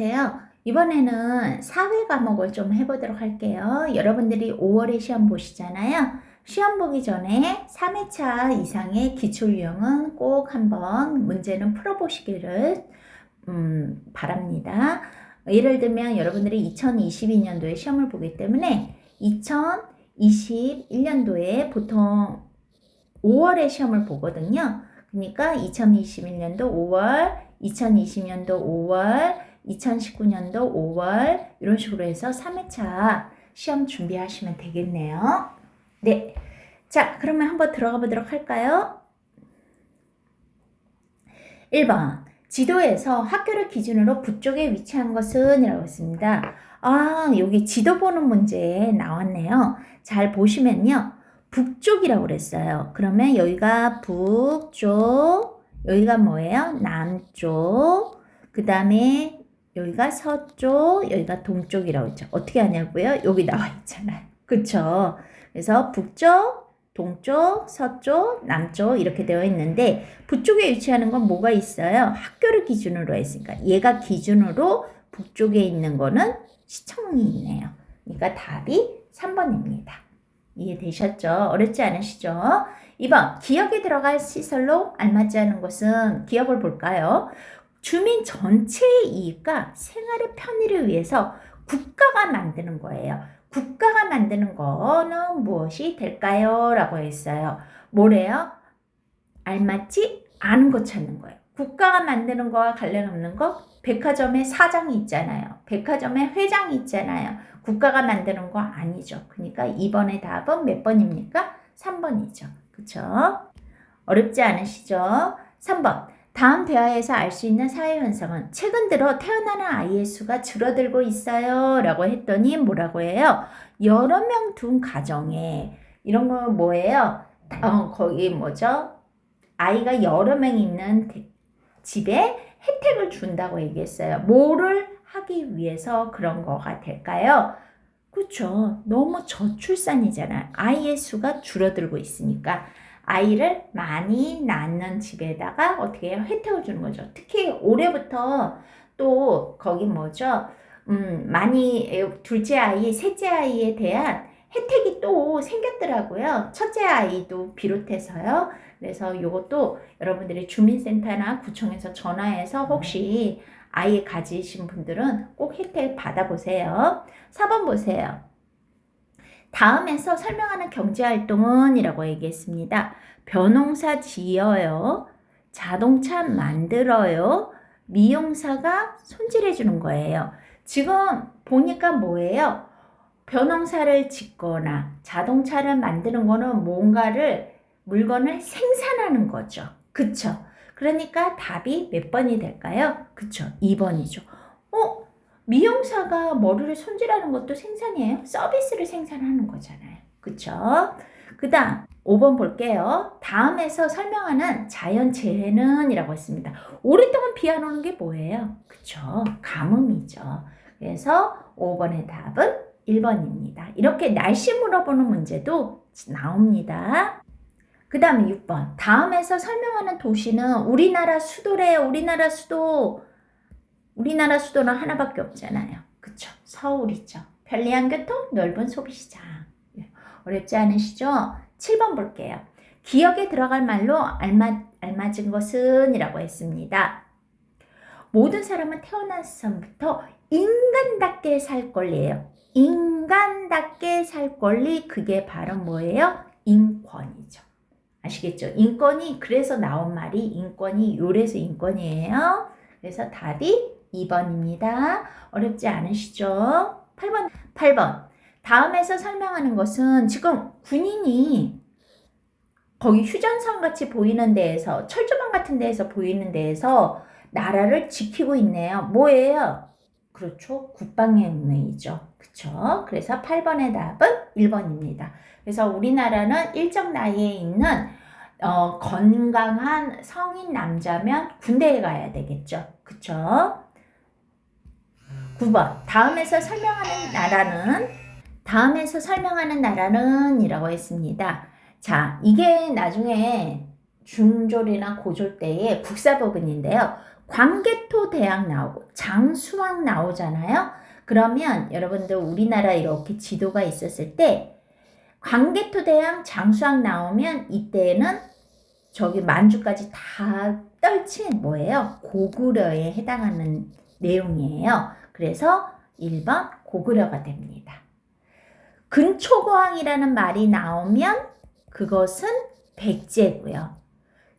안녕하세요. 이번에는 사회 과목을 좀 해보도록 할게요. 여러분들이 5월에 시험 보시잖아요. 시험 보기 전에 3회차 이상의 기출유형은 꼭 한번 문제는 풀어보시기를 바랍니다. 예를 들면 여러분들이 2022년도에 시험을 보기 때문에 2021년도에 보통 5월에 시험을 보거든요. 그러니까 2021년도 5월, 2020년도 5월, 2019년도 5월 이런 식으로 해서 3회차 시험 준비하시면 되겠네요. 네. 자, 그러면 한번 들어가 보도록 할까요? 1번. 지도에서 학교를 기준으로 북쪽에 위치한 것은? 이라고 했습니다. 여기 지도 보는 문제 나왔네요. 잘 보시면요. 북쪽이라고 그랬어요. 그러면 여기가 북쪽, 여기가 뭐예요? 남쪽, 그 다음에 여기가 서쪽, 여기가 동쪽이라고 했죠. 어떻게 하냐고요? 여기 나와 있잖아요. 그쵸? 그래서 북쪽, 동쪽, 서쪽, 남쪽 이렇게 되어 있는데 북쪽에 위치하는 건 뭐가 있어요? 학교를 기준으로 했으니까 얘가 기준으로 북쪽에 있는 거는 시청이 있네요. 그러니까 답이 3번입니다. 이해되셨죠? 어렵지 않으시죠? 2번, 기업에 들어갈 시설로 알맞지 않은 것은? 기업을 볼까요? 주민 전체의 이익과 생활의 편의를 위해서 국가가 만드는 거예요. 국가가 만드는 거는 무엇이 될까요? 라고 했어요. 뭐래요? 알맞지 않은 거 찾는 거예요. 국가가 만드는 거와 관련 없는 거? 백화점에 사장이 있잖아요. 백화점에 회장이 있잖아요. 국가가 만드는 거 아니죠. 그러니까 2번의 답은 몇 번입니까? 3번이죠. 그쵸? 어렵지 않으시죠? 3번. 다음 대화에서 알 수 있는 사회현상은 최근 들어 태어나는 아이의 수가 줄어들고 있어요. 라고 했더니 뭐라고 해요? 여러 명 둔 가정에 이런 거 뭐예요? 거기 뭐죠? 아이가 여러 명 있는 집에 혜택을 준다고 얘기했어요. 뭐를 하기 위해서 그런 거가 될까요? 그렇죠. 너무 저출산이잖아요. 아이의 수가 줄어들고 있으니까 아이를 많이 낳는 집에다가 어떻게 해요? 혜택을 주는 거죠. 특히 올해부터 또 거기 뭐죠? 많이 둘째 아이, 셋째 아이에 대한 혜택이 또 생겼더라고요. 첫째 아이도 비롯해서요. 그래서 이것도 여러분들이 주민센터나 구청에서 전화해서 혹시 아이 가지신 분들은 꼭 혜택 받아보세요. 4번 보세요. 다음에서 설명하는 경제활동은? 이라고 얘기했습니다. 벼농사 지어요. 자동차 만들어요. 미용사가 손질해 주는 거예요. 지금 보니까 뭐예요? 벼농사를 짓거나 자동차를 만드는 거는 뭔가를 물건을 생산하는 거죠. 그쵸? 그러니까 답이 몇 번이 될까요? 그쵸? 2번이죠. 미용사가 머리를 손질하는 것도 생산이에요. 서비스를 생산하는 거잖아요. 그쵸? 그 다음 5번 볼게요. 다음에서 설명하는 자연재해는? 이라고 했습니다. 오랫동안 비 안 오는 게 뭐예요? 그쵸? 가뭄이죠. 그래서 5번의 답은 1번입니다. 이렇게 날씨 물어보는 문제도 나옵니다. 그 다음에 6번. 다음에서 설명하는 도시는 우리나라 수도래요. 우리나라 수도. 우리나라 수도는 하나밖에 없잖아요. 그쵸? 서울이죠. 편리한 교통, 넓은 소비시장. 어렵지 않으시죠? 7번 볼게요. 기억에 들어갈 말로 알맞은 것은? 이라고 했습니다. 모든 사람은 태어나서부터 인간답게 살 권리예요. 인간답게 살 권리, 그게 바로 뭐예요? 인권이죠. 아시겠죠? 인권이, 그래서 나온 말이 인권이 요래서 인권이에요. 그래서 답이 2번입니다. 어렵지 않으시죠? 8번. 다음에서 설명하는 것은 지금 군인이 거기 휴전선 같이 보이는 데에서, 철조망 같은 데에서 보이는 데에서 나라를 지키고 있네요. 뭐예요? 그렇죠. 국방영맹이죠. 그쵸? 그래서 8번의 답은 1번입니다. 그래서 우리나라는 일정 나이에 있는 건강한 성인 남자면 군대에 가야 되겠죠. 그쵸? 9번. 다음에서 설명하는 나라는? 이라고 했습니다. 자, 이게 나중에 중졸이나 고졸 때의 국사부분인데요. 광개토 대왕 나오고 장수왕 나오잖아요. 그러면 여러분들 우리나라 이렇게 지도가 있었을 때 광개토 대왕 장수왕 나오면 이때는 저기 만주까지 다 떨친 뭐예요? 고구려에 해당하는 내용이에요. 그래서 1번 고구려가 됩니다. 근초고왕이라는 말이 나오면 그것은 백제고요.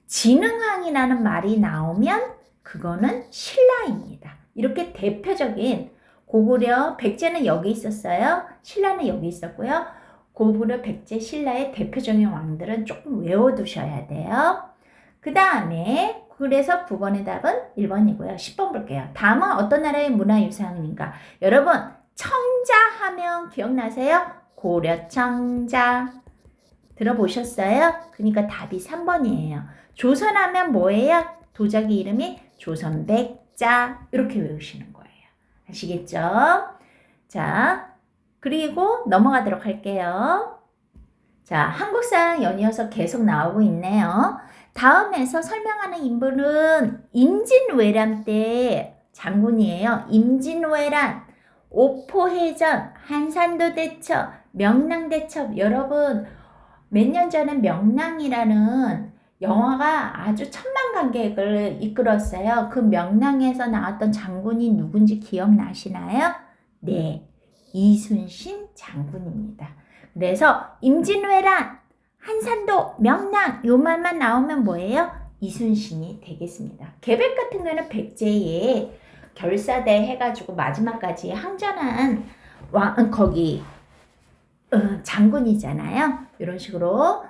진흥왕이라는 말이 나오면 그거는 신라입니다. 이렇게 대표적인 고구려, 백제는 여기 있었어요. 신라는 여기 있었고요. 고구려, 백제, 신라의 대표적인 왕들은 조금 외워두셔야 돼요. 그 다음에 그래서 9번의 답은 1번이고요. 10번 볼게요. 다음은 어떤 나라의 문화유산입니까? 여러분 청자하면 기억나세요? 고려청자 들어보셨어요? 그러니까 답이 3번이에요. 조선하면 뭐예요? 도자기 이름이 조선백자 이렇게 외우시는 거예요. 아시겠죠? 자, 그리고 넘어가도록 할게요. 자, 한국사랑 연이어서 계속 나오고 있네요. 다음에서 설명하는 인물은 임진왜란 때 장군이에요. 임진왜란, 오포해전, 한산도 대첩, 명랑대첩. 여러분 몇 년 전에 명랑이라는 영화가 아주 천만관객을 이끌었어요. 그 명랑에서 나왔던 장군이 누군지 기억나시나요? 네, 이순신 장군입니다. 그래서 임진왜란, 한산도, 명랑 요 말만 나오면 뭐예요? 이순신이 되겠습니다. 계백 같은 거는 백제에 결사대 해가지고 마지막까지 항전한 거기 장군이잖아요. 이런 식으로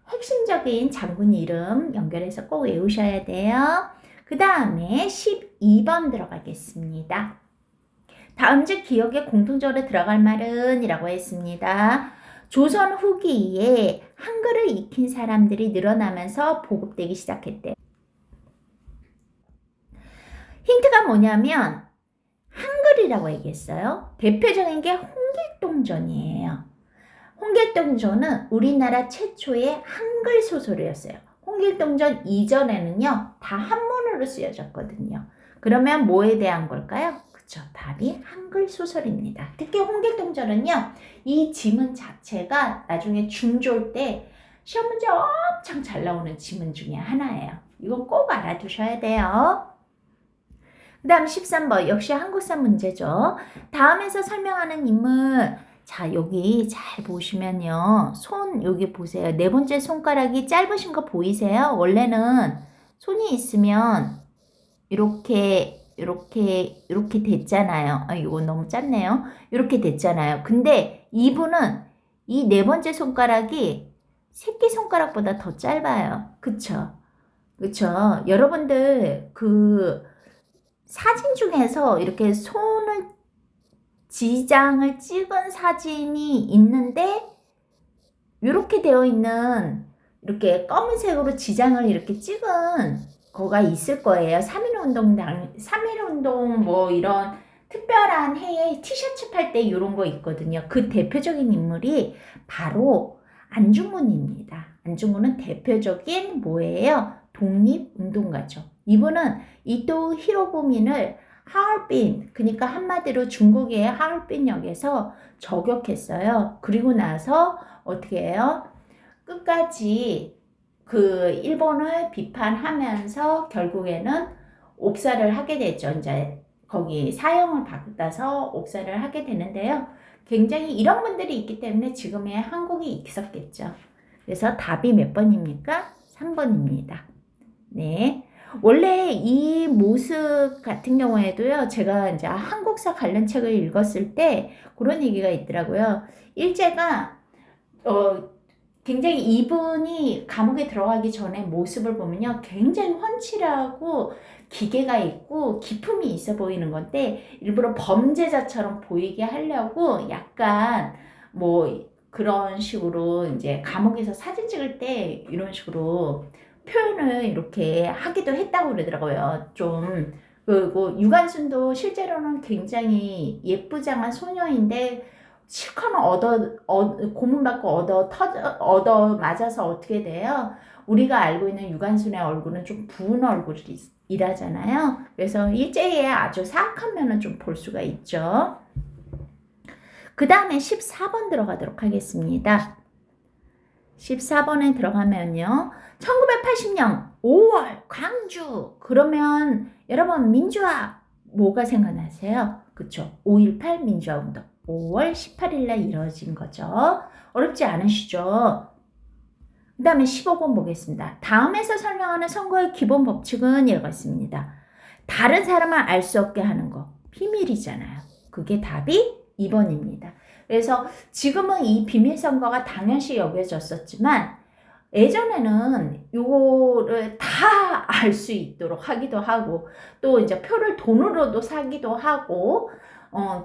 핵심적인 장군 이름 연결해서 꼭 외우셔야 돼요. 그 다음에 12번 들어가겠습니다. 다음 중 기억에 공통적으로 들어갈 말은 이라고 했습니다. 조선 후기에 한글을 익힌 사람들이 늘어나면서 보급되기 시작했대요. 힌트가 뭐냐면 한글이라고 얘기했어요. 대표적인 게 홍길동전이에요. 홍길동전은 우리나라 최초의 한글 소설이었어요. 홍길동전 이전에는요, 다 한문으로 쓰여졌거든요. 그러면 뭐에 대한 걸까요? 그쵸, 답이 한글 소설입니다. 특히 홍길동전은요, 이 지문 자체가 나중에 중졸 때 시험 문제 엄청 잘 나오는 지문 중에 하나예요. 이건 꼭 알아두셔야 돼요. 그 다음 13번, 역시 한국사 문제죠. 다음에서 설명하는 인물, 자, 여기 잘 보시면요. 손 여기 보세요. 네 번째 손가락이 짧으신 거 보이세요? 원래는 손이 있으면 이렇게 됐잖아요. 아, 이거 너무 짧네요. 이렇게 됐잖아요. 근데 이분은 이 네 번째 손가락이 새끼손가락보다 더 짧아요. 그쵸? 그쵸? 여러분들 그 사진 중에서 이렇게 손을 지장을 찍은 사진이 있는데 이렇게 되어 있는 이렇게 검은색으로 지장을 이렇게 찍은 거가 있을 거예요. 3.1운동 뭐 이런 특별한 해에 티셔츠 팔 때 이런 거 있거든요. 그 대표적인 인물이 바로 안중근입니다. 안중근은 대표적인 뭐예요? 독립운동가죠. 이분은 이토 히로부민을 하얼빈, 그러니까 한마디로 중국의 하얼빈역에서 저격했어요. 그리고 나서 어떻게 해요? 끝까지 그 일본을 비판하면서 결국에는 옥사를 하게 됐죠. 이제 거기 사형을 받아서 옥사를 하게 되는데요. 굉장히 이런 분들이 있기 때문에 지금의 한국이 있었겠죠. 그래서 답이 몇 번입니까? 3번입니다. 네. 원래 이 모습 같은 경우에도요, 제가 이제 한국사 관련 책을 읽었을 때 그런 얘기가 있더라고요. 일제가, 굉장히 이분이 감옥에 들어가기 전에 모습을 보면요, 굉장히 훤칠하고 기계가 있고 기품이 있어 보이는 건데, 일부러 범죄자처럼 보이게 하려고 약간 뭐 그런 식으로 이제 감옥에서 사진 찍을 때 이런 식으로 표현을 이렇게 하기도 했다고 그러더라고요. 좀 그리고 유관순도 실제로는 굉장히 예쁘장한 소녀인데 실컷 고문받고 얻어 맞아서 어떻게 돼요? 우리가 알고 있는 유관순의 얼굴은 좀 부은 얼굴이 일하잖아요. 그래서 일제의 아주 사악한 면을 좀 볼 수가 있죠. 그 다음에 14번 들어가도록 하겠습니다. 14번에 들어가면요. 1980년 5월 광주. 그러면 여러분 민주화 뭐가 생각나세요? 그쵸? 5.18 민주화 운동. 5월 18일 날 이루어진 거죠. 어렵지 않으시죠? 그 다음에 15번 보겠습니다. 다음에서 설명하는 선거의 기본 법칙은 이라고 있습니다. 다른 사람을 알 수 없게 하는 거. 비밀이잖아요. 그게 답이 2번입니다. 그래서 지금은 이 비밀선거가 당연시 여겨졌었지만 예전에는 요거를 다 알 수 있도록 하기도 하고 또 이제 표를 돈으로도 사기도 하고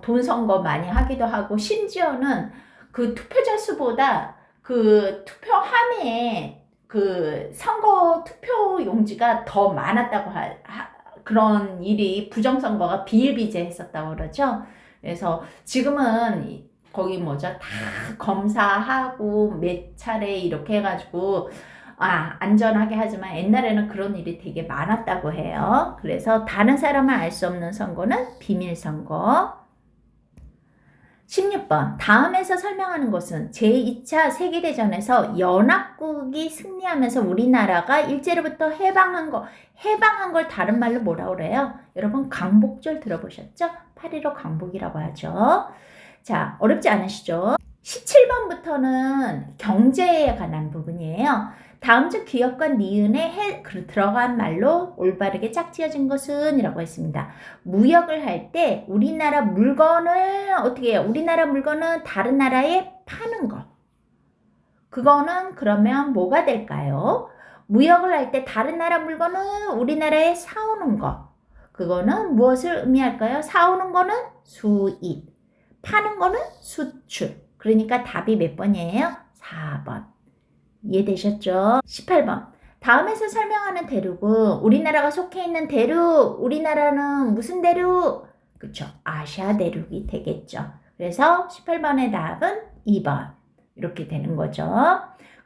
돈 선거 많이 하기도 하고 심지어는 그 투표자 수보다 그 투표함에 그 선거 투표 용지가 더 많았다고 그런 일이 부정선거가 비일비재했었다고 그러죠. 그래서 지금은 거기 뭐죠? 다 검사하고 몇 차례 이렇게 해가지고 안전하게 하지만 옛날에는 그런 일이 되게 많았다고 해요. 그래서 다른 사람을 알 수 없는 선거는 비밀선거. 16번 다음에서 설명하는 것은 제2차 세계대전에서 연합국이 승리하면서 우리나라가 일제로부터 해방한 걸 다른 말로 뭐라고 그래요? 여러분 광복절 들어보셨죠? 8.15 광복이라고 하죠. 자, 어렵지 않으시죠? 17번부터는 경제에 관한 부분이에요. 다음 중 기업과 니은에 들어간 말로 올바르게 짝지어진 것은 이라고 했습니다. 무역을 할 때 우리나라 물건을 어떻게 해요? 우리나라 물건은 다른 나라에 파는 거. 그거는 그러면 뭐가 될까요? 무역을 할 때 다른 나라 물건은 우리나라에 사오는 거. 그거는 무엇을 의미할까요? 사오는 거는 수입. 파는 거는 수출. 그러니까 답이 몇 번이에요? 4번. 이해되셨죠? 18번. 다음에서 설명하는 대륙은 우리나라가 속해 있는 대륙. 우리나라는 무슨 대륙? 그쵸? 아시아 대륙이 되겠죠. 그래서 18번의 답은 2번. 이렇게 되는 거죠.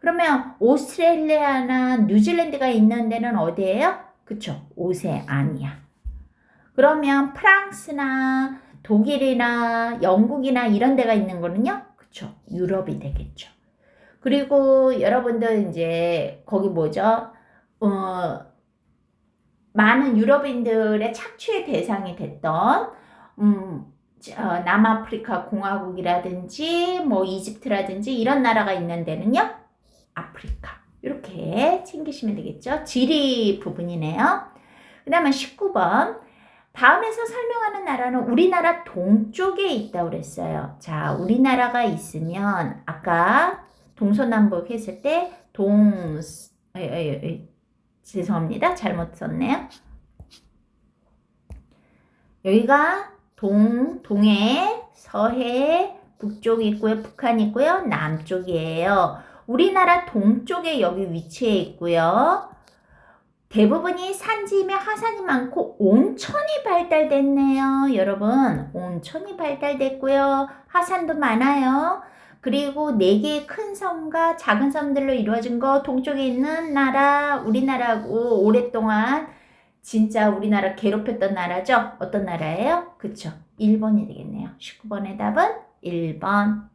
그러면 오스트레일리아나 뉴질랜드가 있는 데는 어디예요? 그쵸? 오세아니아. 그러면 프랑스나 독일이나 영국이나 이런 데가 있는 거는요? 그쵸? 유럽이 되겠죠. 그리고 여러분들 이제 거기 뭐죠? 많은 유럽인들의 착취의 대상이 됐던 남아프리카 공화국이라든지 뭐 이집트라든지 이런 나라가 있는 데는요? 아프리카. 이렇게 챙기시면 되겠죠? 지리 부분이네요. 그 다음에 19번. 다음에서 설명하는 나라는 우리나라 동쪽에 있다고 그랬어요. 자, 우리나라가 있으면 아까 동서남북 했을 때 죄송합니다. 잘못 썼네요. 여기가 동해, 서해, 북쪽이 있고요. 북한이 있고요. 남쪽이에요. 우리나라 동쪽에 여기 위치해 있고요. 대부분이 산지이며 하산이 많고 온천이 발달됐네요. 여러분 온천이 발달됐고요. 하산도 많아요. 그리고 4개의 큰 섬과 작은 섬들로 이루어진 거 동쪽에 있는 나라 우리나라고 오랫동안 진짜 우리나라 괴롭혔던 나라죠. 어떤 나라예요? 그쵸? 1번이 되겠네요. 19번의 답은 1번.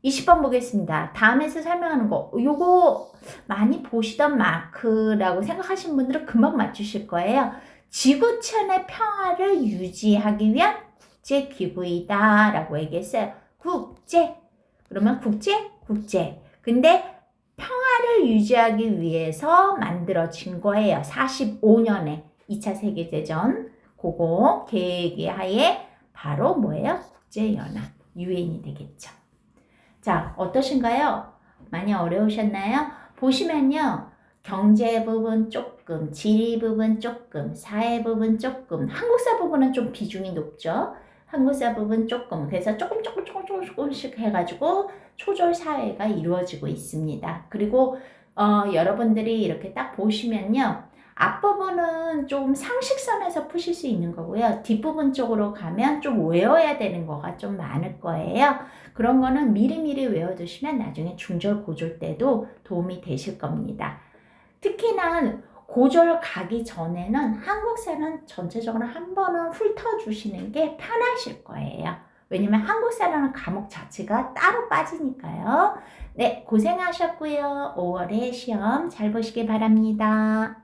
20번 보겠습니다. 다음에서 설명하는 거 요거 많이 보시던 마크라고 생각하시는 분들은 금방 맞추실 거예요. 지구촌의 평화를 유지하기 위한 국제기구이다 라고 얘기했어요. 국제. 그러면 국제. 근데 평화를 유지하기 위해서 만들어진 거예요. 45년에 2차 세계대전 그거 계획의 하에 바로 뭐예요? 국제연합 유엔이 되겠죠. 자, 어떠신가요? 많이 어려우셨나요? 보시면요. 경제 부분 조금, 지리 부분 조금, 사회 부분 조금, 한국사 부분은 좀 비중이 높죠. 한국사 부분 조금, 그래서 조금씩 해가지고 초절 사회가 이루어지고 있습니다. 그리고 여러분들이 이렇게 딱 보시면요. 앞부분은 좀 상식선에서 푸실 수 있는 거고요. 뒷부분 쪽으로 가면 좀 외워야 되는 거가 좀 많을 거예요. 그런 거는 미리미리 외워두시면 나중에 중절, 고졸 때도 도움이 되실 겁니다. 특히나 고졸 가기 전에는 한국사는 전체적으로 한 번은 훑어주시는 게 편하실 거예요. 왜냐면 한국사라는 과목 자체가 따로 빠지니까요. 네, 고생하셨고요. 5월에 시험 잘 보시길 바랍니다.